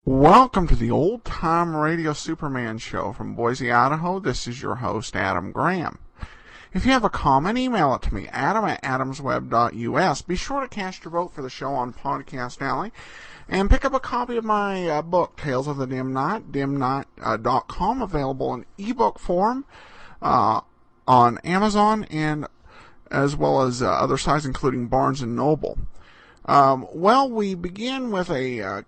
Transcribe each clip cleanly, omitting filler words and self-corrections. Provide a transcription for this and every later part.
Welcome to the Old Time Radio Superman Show from Boise, Idaho. This is your host, Adam Graham. If you have a comment, email it to me, adam@adamsweb.us. Be sure to cast your vote for the show on Podcast Alley, and pick up a copy of my book, Tales of the Dim Night, dimnight.com, available in ebook form on Amazon, and as well as other sites, including Barnes & Noble. We begin with a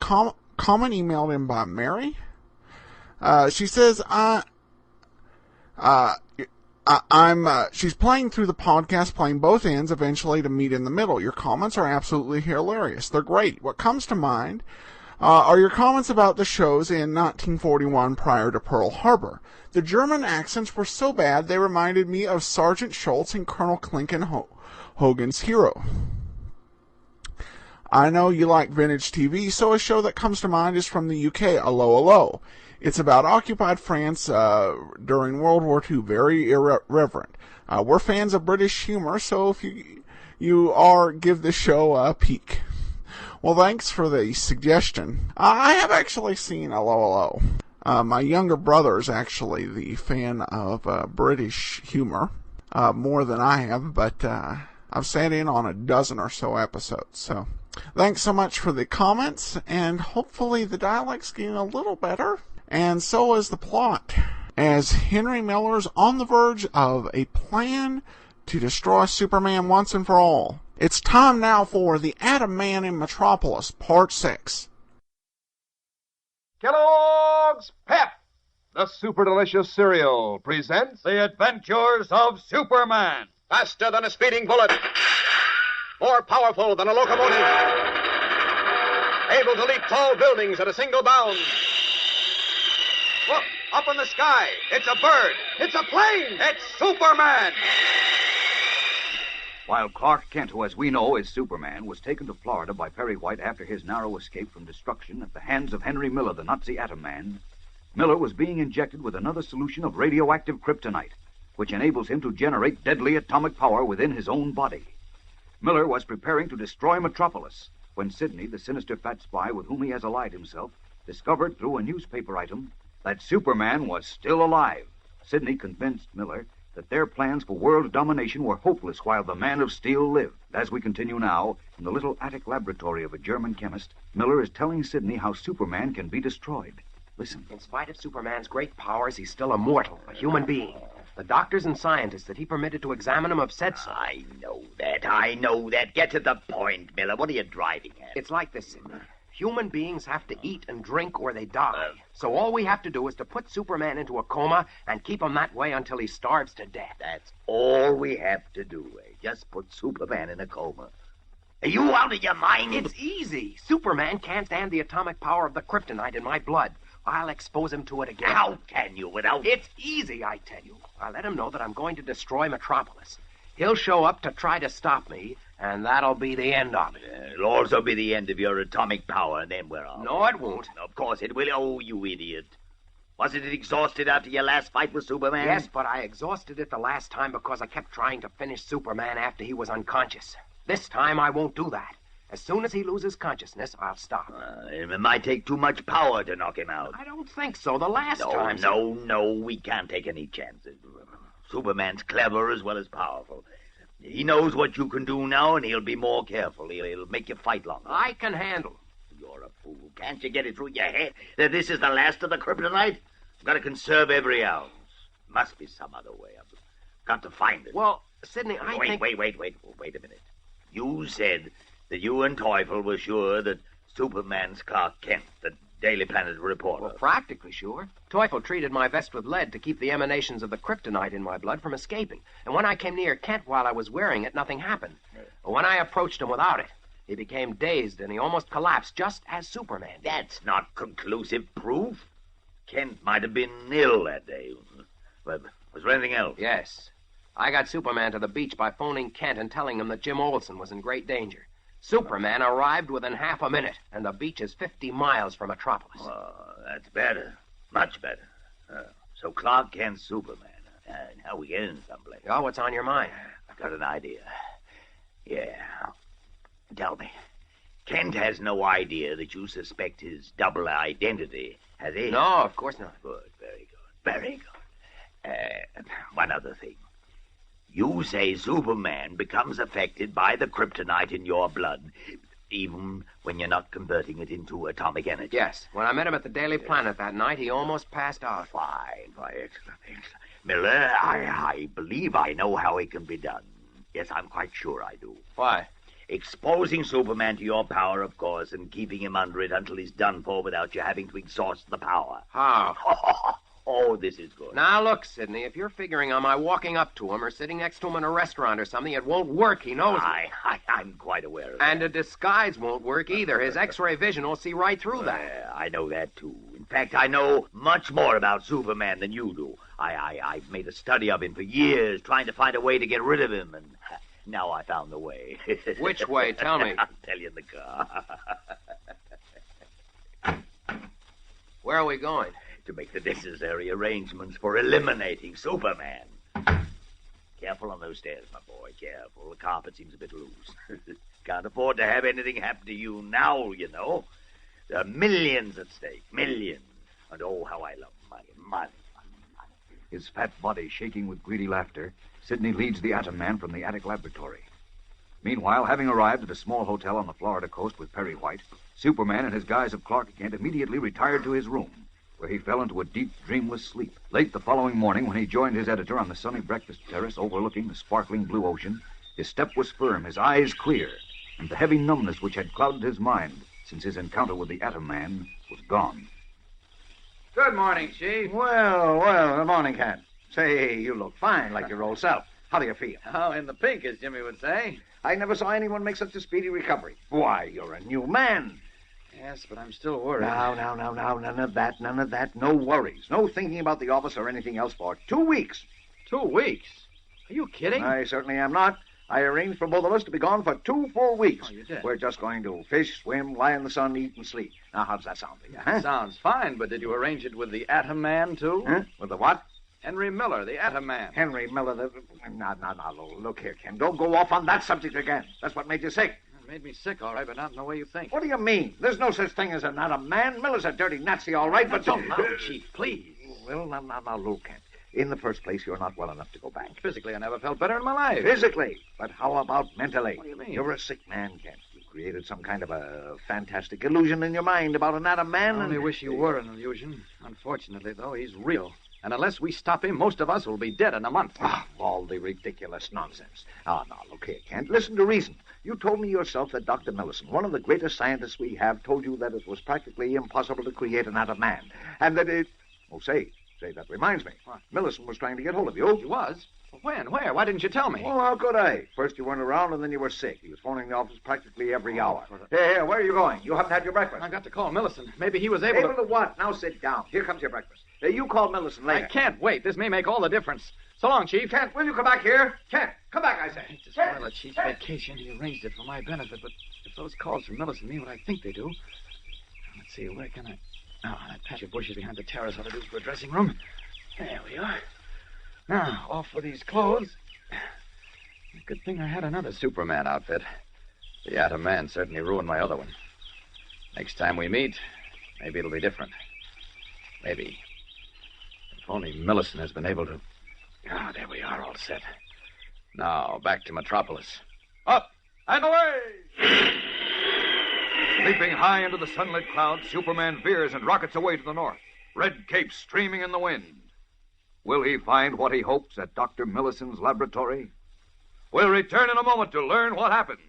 comment emailed in by Mary. She says, she's playing through the podcast, playing both ends, eventually to meet in the middle. Your comments are absolutely hilarious. They're great. What comes to mind are your comments about the shows in 1941 prior to Pearl Harbor. The German accents were so bad they reminded me of Sergeant Schultz and Colonel Clinton Hogan's Hero. I know you like vintage TV, so a show that comes to mind is from the UK, Allo Allo. It's about occupied France during World War II, very irreverent. We're fans of British humor, so if you are, give this show a peek. Well, thanks for the suggestion. I have actually seen Allo Allo. My younger brother is actually the fan of British humor, more than I have, but I've sat in on a dozen or so episodes, so... Thanks so much for the comments, and hopefully the dialect's getting a little better, and so is the plot, as Henry Miller's on the verge of a plan to destroy Superman once and for all. It's time now for The Atom Man in Metropolis, Part 6. Kellogg's Pep, the super delicious cereal, presents The Adventures of Superman. Faster than a speeding bullet. More powerful than a locomotive. Able to leap tall buildings at a single bound. Look, up in the sky. It's a bird. It's a plane. It's Superman. While Clark Kent, who as we know is Superman, was taken to Florida by Perry White after his narrow escape from destruction at the hands of Henry Miller, the Nazi Atom Man, Miller was being injected with another solution of radioactive kryptonite, which enables him to generate deadly atomic power within his own body. Miller was preparing to destroy Metropolis when Sidney, the sinister fat spy with whom he has allied himself, discovered through a newspaper item that Superman was still alive. Sidney convinced Miller that their plans for world domination were hopeless while the Man of Steel lived. As we continue now, in the little attic laboratory of a German chemist, Miller is telling Sidney how Superman can be destroyed. Listen. In spite of Superman's great powers, he's still a mortal, a human being. The doctors and scientists that he permitted to examine him have said so. I know that. Get to the point, Miller. What are you driving at? It's like this, Sidney. Human beings have to eat and drink or they die. So all we have to do is to put Superman into a coma and keep him that way until he starves to death. That's all we have to do, eh? Just put Superman in a coma. Are you out of your mind? It's easy. Superman can't stand the atomic power of the kryptonite in my blood. I'll expose him to it again. How can you without... It's easy, I tell you. I'll let him know that I'm going to destroy Metropolis. He'll show up to try to stop me, and that'll be the end of it. It'll also be the end of your atomic power, and then we're off. No, it won't. Of course it will. Oh, you idiot. Wasn't it exhausted after your last fight with Superman? Yes, but I exhausted it the last time because I kept trying to finish Superman after he was unconscious. This time I won't do that. As soon as he loses consciousness, I'll stop. It might take too much power to knock him out. I don't think so. The last time... No, we can't take any chances. Superman's clever as well as powerful. He knows what you can do now, and he'll be more careful. He'll make you fight longer. I can handle. You're a fool. Can't you get it through your head that this is the last of the kryptonite? You've got to conserve every ounce. Must be some other way. I've got to find it. Well, Sidney, I think... Wait a minute. You said that you and Teufel were sure that Superman's Clark Kent, the Daily Planet reporter. Well, practically sure. Teufel treated my vest with lead to keep the emanations of the kryptonite in my blood from escaping. And when I came near Kent while I was wearing it, nothing happened. But when I approached him without it, he became dazed and he almost collapsed, just as Superman did. That's not conclusive proof. Kent might have been ill that day. But was there anything else? Yes. I got Superman to the beach by phoning Kent and telling him that Jim Olsen was in great danger. Superman arrived within half a minute, and the beach is 50 miles from Metropolis. Oh, that's better. Much better. So Clark Kent's Superman. Now we get in someplace. Oh, what's on your mind? I've got an idea. Yeah. Tell me. Kent has no idea that you suspect his double identity, has he? No, of course not. Good, very good, very good. One other thing. You say Superman becomes affected by the kryptonite in your blood, even when you're not converting it into atomic energy. Yes. When I met him at the Daily Planet that night, he almost passed out. Fine, excellent. Miller, I believe I know how it can be done. Yes, I'm quite sure I do. Why? Exposing Superman to your power, of course, and keeping him under it until he's done for without you having to exhaust the power. How? Oh, this is good. Now, look, Sidney, if you're figuring on my walking up to him or sitting next to him in a restaurant or something, it won't work. He knows it. I'm quite aware of that. And a disguise won't work either. His X-ray vision will see right through that. I know that, too. In fact, I know much more about Superman than you do. I've made a study of him for years, trying to find a way to get rid of him, and now I found the way. Which way? Tell me. I'll tell you in the car. Where are we going? To make the necessary arrangements for eliminating Superman. Careful on those stairs, my boy, careful. The carpet seems a bit loose. Can't afford to have anything happen to you now, you know. There are millions at stake, millions. And oh, how I love money. His fat body shaking with greedy laughter, Sidney leads the Atom Man from the attic laboratory. Meanwhile, having arrived at a small hotel on the Florida coast with Perry White, Superman, in his guise of Clark Kent, immediately retired to his room, where he fell into a deep, dreamless sleep. Late the following morning, when he joined his editor on the sunny breakfast terrace overlooking the sparkling blue ocean, his step was firm, his eyes clear, and the heavy numbness which had clouded his mind since his encounter with the Atom Man was gone. Good morning, Chief. Well, good morning, Kent. Say, you look fine, like your old self. How do you feel? Oh, in the pink, as Jimmy would say. I never saw anyone make such a speedy recovery. Why, you're a new man. Yes, but I'm still worried. Now, none of that. No worries. No thinking about the office or anything else for 2 weeks. 2 weeks? Are you kidding? I certainly am not. I arranged for both of us to be gone for 2 full weeks. Oh, you did? We're just going to fish, swim, lie in the sun, eat, and sleep. Now, how does that sound to you, huh? Sounds fine, but did you arrange it with the Atom Man, too? Huh? With the what? Henry Miller, the Atom Man. Henry Miller, Now, look here, Ken. Don't go off on that subject again. That's what made you sick. It made me sick, all right, but not in the way you think. What do you mean? There's no such thing as an Atom Man. Miller's a dirty Nazi, all right, but don't now, Chief, please. Well, now, look, Kent. In the first place, you're not well enough to go back. Physically, I never felt better in my life. Physically? But how about mentally? What do you mean? You're a sick man, Kent. You created some kind of a fantastic illusion in your mind about an Atom Man. I only wish you were an illusion. Unfortunately, though, he's real. And unless we stop him, most of us will be dead in a month. All the ridiculous nonsense. Now, look here, Kent. Listen to reason. You told me yourself that Dr. Millison, one of the greatest scientists we have, told you that it was practically impossible to create an Atom Man. And that it... Oh, say, that reminds me. What? Millison was trying to get hold of you. He was? When? Where? Why didn't you tell me? Well, how could I? First you weren't around, and then you were sick. He was phoning the office practically every hour. Hey, where are you going? You haven't had your breakfast. I got to call Millison. Maybe he was able to what? Now sit down. Here comes your breakfast. You call Millison later. I can't wait. This may make all the difference. So long, Chief. Kent, will you come back here? Kent, come back, I say. I hate to spoil the Chief's vacation. He arranged it for my benefit, but if those calls from Millison mean what I think they do... Let's see, where can I... Oh, that patch of bushes behind the terrace ought to do for a dressing room. There we are. Now, off with these clothes. Good thing I had another Superman outfit. The Atom Man certainly ruined my other one. Next time we meet, maybe it'll be different. Maybe. If only Millison has been able to... Ah, there we are, all set. Now, back to Metropolis. Up and away! Leaping high into the sunlit clouds, Superman veers and rockets away to the north, red capes streaming in the wind. Will he find what he hopes at Dr. Millison's laboratory? We'll return in a moment to learn what happens.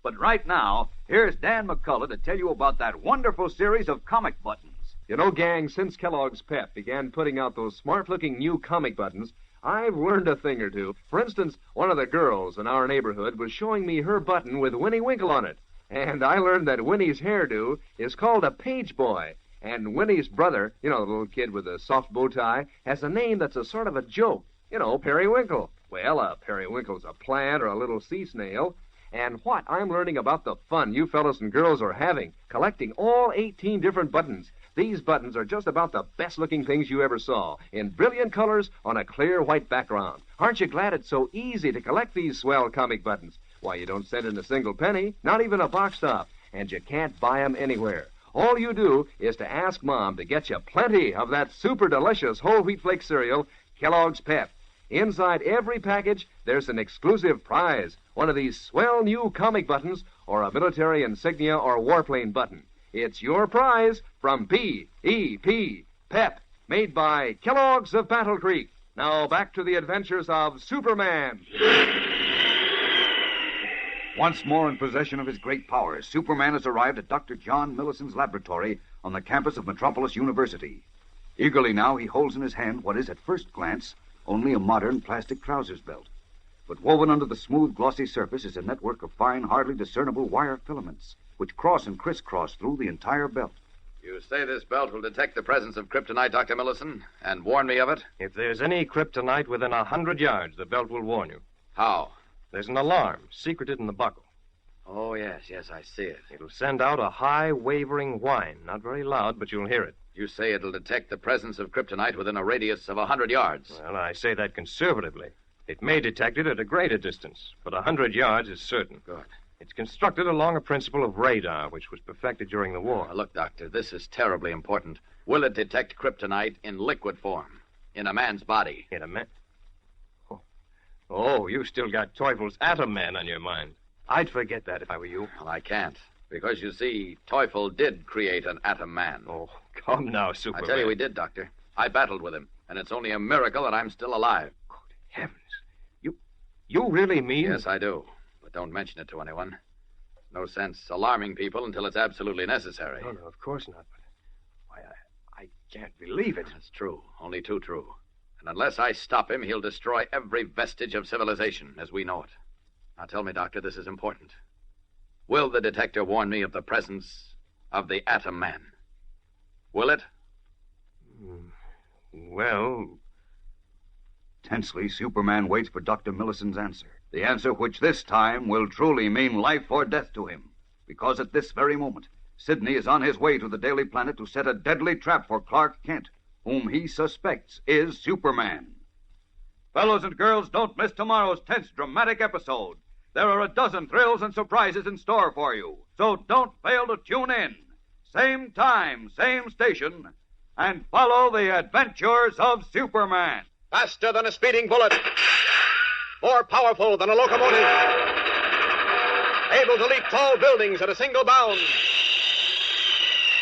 But right now, here's Dan McCullough to tell you about that wonderful series of comic buttons. You know, gang, since Kellogg's Pep began putting out those smart-looking new comic buttons, I've learned a thing or two. For instance, one of the girls in our neighborhood was showing me her button with Winnie Winkle on it. And I learned that Winnie's hairdo is called a page boy. And Winnie's brother, you know, the little kid with the soft bow tie, has a name that's a sort of a joke. You know, Periwinkle. Well, a periwinkle's a plant or a little sea snail. And what I'm learning about the fun you fellas and girls are having, collecting all 18 different buttons. These buttons are just about the best-looking things you ever saw, in brilliant colors on a clear white background. Aren't you glad it's so easy to collect these swell comic buttons? Why, you don't send in a single penny, not even a box top. and you can't buy 'em anywhere. All you do is to ask Mom to get you plenty of that super delicious whole wheat flake cereal, Kellogg's Pep. Inside every package, there's an exclusive prize, one of these swell new comic buttons or a military insignia or warplane button. It's your prize from P.E.P. Pep, made by Kellogg's of Battle Creek. Now back to the adventures of Superman. Once more in possession of his great powers, Superman has arrived at Dr. John Millicent's laboratory on the campus of Metropolis University. Eagerly now, he holds in his hand what is, at first glance, only a modern plastic trousers belt. But woven under the smooth, glossy surface is a network of fine, hardly discernible wire filaments, which cross and crisscross through the entire belt. You say this belt will detect the presence of kryptonite, Dr. Millicent, and warn me of it? If there's any kryptonite within 100 yards, the belt will warn you. How? There's an alarm secreted in the buckle. Oh, yes, I see it. It'll send out a high, wavering whine. Not very loud, but you'll hear it. You say it'll detect the presence of kryptonite within a radius of 100 yards. Well, I say that conservatively. It may detect it at a greater distance, but 100 yards is certain. Good. It's constructed along a principle of radar, which was perfected during the war. Look, Doctor, this is terribly important. Will it detect kryptonite in liquid form, in a man's body? In a man? Oh, you still got Teufel's Atom Man on your mind. I'd forget that if I were you. Well, I can't. Because, you see, Teufel did create an Atom Man. Oh, come now, Superman. I tell you he did, Doctor. I battled with him, and it's only a miracle that I'm still alive. Good heavens. You really mean? Yes, I do. But don't mention it to anyone. No sense alarming people until it's absolutely necessary. No, of course not. But why, I can't believe it. That's true. Only too true. And unless I stop him, he'll destroy every vestige of civilization as we know it. Now tell me, Doctor, this is important. Will the detector warn me of the presence of the Atom Man? Will it? Well... Tensely, Superman waits for Dr. Millicent's answer. The answer which this time will truly mean life or death to him. Because at this very moment, Sidney is on his way to the Daily Planet to set a deadly trap for Clark Kent, whom he suspects is Superman. Fellows and girls, don't miss tomorrow's tense, dramatic episode. There are a dozen thrills and surprises in store for you, so don't fail to tune in. Same time, same station, and follow the adventures of Superman. Faster than a speeding bullet. More powerful than a locomotive. Able to leap tall buildings at a single bound.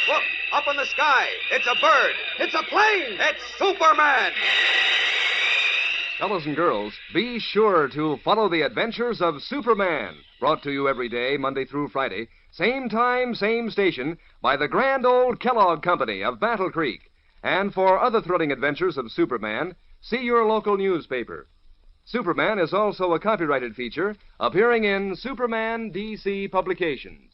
Look, up in the sky. It's a bird. It's a plane. It's Superman. Fellows and girls, be sure to follow the adventures of Superman, brought to you every day, Monday through Friday, same time, same station, by the grand old Kellogg Company of Battle Creek. And for other thrilling adventures of Superman, see your local newspaper. Superman is also a copyrighted feature appearing in Superman DC Publications.